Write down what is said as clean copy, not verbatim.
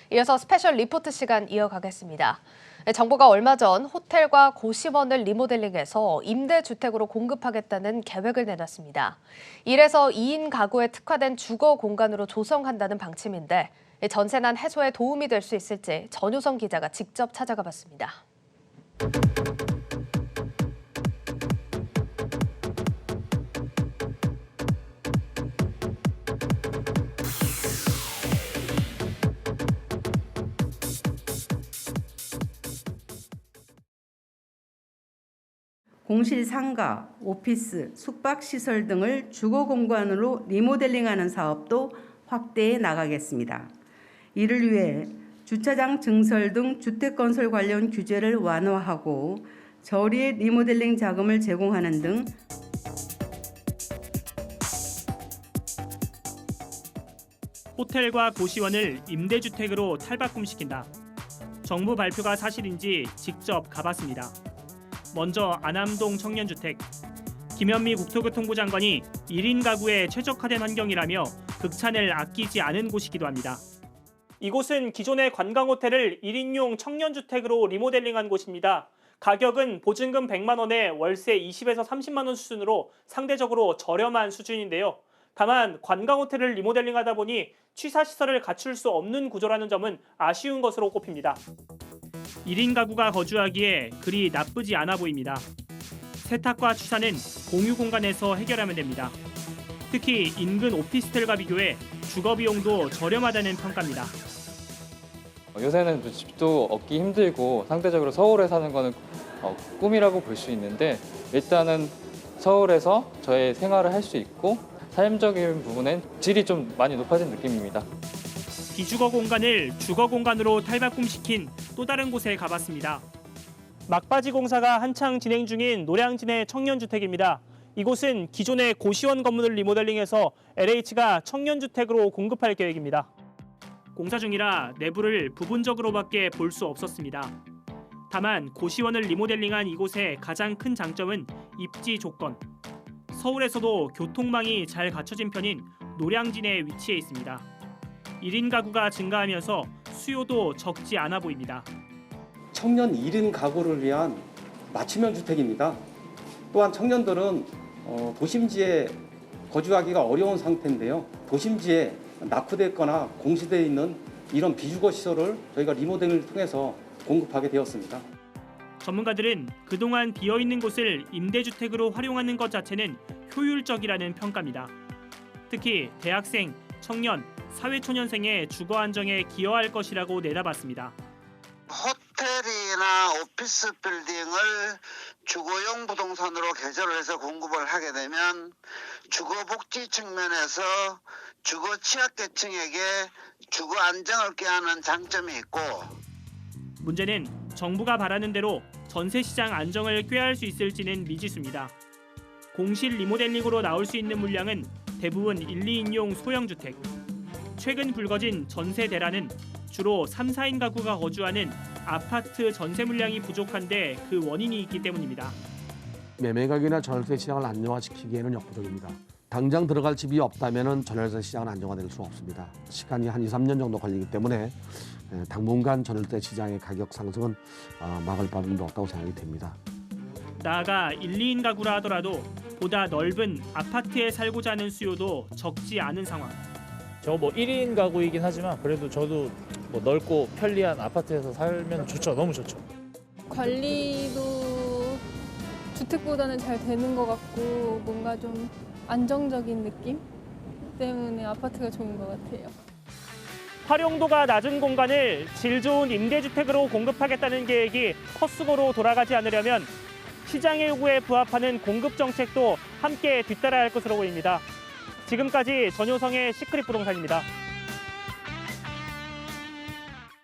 이어서 스페셜 리포트 시간 이어가겠습니다. 정부가 얼마 전 호텔과 고시원을 리모델링해서 임대주택으로 공급하겠다는 계획을 내놨습니다. 1에서 2인 가구에 특화된 주거 공간으로 조성한다는 방침인데 전세난 해소에 도움이 될 수 있을지 전효성 기자가 직접 찾아가 봤습니다. 공실 상가, 오피스, 숙박시설 등을 주거공간으로 리모델링하는 사업도 확대해 나가겠습니다. 이를 위해 주차장 증설 등 주택건설 관련 규제를 완화하고 저리에 리모델링 자금을 제공하는 등 호텔과 고시원을 임대주택으로 탈바꿈시킨다. 정부 발표가 사실인지 직접 가봤습니다. 먼저 안암동 청년주택. 김현미 국토교통부 장관이 1인 가구에 최적화된 환경이라며 극찬을 아끼지 않은 곳이기도 합니다. 이곳은 기존의 관광호텔을 1인용 청년주택으로 리모델링한 곳입니다. 가격은 보증금 100만 원에 월세 20에서 30만 원 수준으로 상대적으로 저렴한 수준인데요. 다만 관광호텔을 리모델링하다 보니 취사시설을 갖출 수 없는 구조라는 점은 아쉬운 것으로 꼽힙니다. 1인 가구가 거주하기에 그리 나쁘지 않아 보입니다. 세탁과 취사는 공유 공간에서 해결하면 됩니다. 특히 인근 오피스텔과 비교해 주거 비용도 저렴하다는 평가입니다. 요새는 집도 얻기 힘들고 상대적으로 서울에 사는 거는 꿈이라고 볼 수 있는데 일단은 서울에서 저의 생활을 할 수 있고 삶적인 부분엔 질이 좀 많이 높아진 느낌입니다. 비주거 공간을 주거 공간으로 탈바꿈시킨 또 다른 곳에 가봤습니다. 막바지 공사가 한창 진행 중인 노량진의 청년주택입니다. 이곳은 기존의 고시원 건물을 리모델링해서 LH가 청년주택으로 공급할 계획입니다. 공사 중이라 내부를 부분적으로밖에 볼 수 없었습니다. 다만 고시원을 리모델링한 이곳의 가장 큰 장점은 입지 조건. 서울에서도 교통망이 잘 갖춰진 편인 노량진에 위치해 있습니다. 1인 가구가 증가하면서 수요도 적지 않아 보입니다. 청년 1인 가구를 위한 맞춤형 주택입니다. 또한 청년들은 도심지에 거주하기가 어려운 상태인데요. 도심지에 낙후됐거나 공시되어 있는 이런 비주거 시설을 저희가 리모델링을 통해서 공급하게 되었습니다. 전문가들은 그동안 비어있는 곳을 임대주택으로 활용하는 것 자체는 효율적이라는 평가입니다. 특히 대학생, 청년, 사회초년생의 주거 안정에 기여할 것이라고 내다봤습니다. 호텔이나 오피스 빌딩을 주거용 부동산으로 개조를 해서 공급을 하게 되면 주거복지 측면에서 주거 취약계층에게 주거 안정을 꾀하는 장점이 있고, 문제는 정부가 바라는 대로 전세시장 안정을 꾀할 수 있을지는 미지수입니다. 공실 리모델링으로 나올 수 있는 물량은 대부분 1, 2인용 소형주택. 최근 불거진 전세 대란은 주로 3, 4인 가구가 거주하는 아파트 전세 물량이 부족한데 그 원인이 있기 때문입니다. 매매가격이나 전월세 시장을 안정화시키기에는 역부족입니다. 당장 들어갈 집이 없다면 전월세 시장은 안정화될 수 없습니다. 시간이 한 2, 3년 정도 걸리기 때문에 당분간 전월세 시장의 가격 상승은 막을 바는 없다고 생각이 됩니다. 나아가 1, 2인 가구라 하더라도 보다 넓은 아파트에 살고자 하는 수요도 적지 않은 상황. 저 1인 가구이긴 하지만 그래도 저도 넓고 편리한 아파트에서 살면 좋죠. 너무 좋죠. 관리도 주택보다는 잘 되는 것 같고 뭔가 좀 안정적인 느낌 때문에 아파트가 좋은 것 같아요. 활용도가 낮은 공간을 질 좋은 임대주택으로 공급하겠다는 계획이 헛수고로 돌아가지 않으려면 시장의 요구에 부합하는 공급 정책도 함께 뒤따라야 할 것으로 보입니다. 지금까지 전효성의 시크릿 부동산입니다.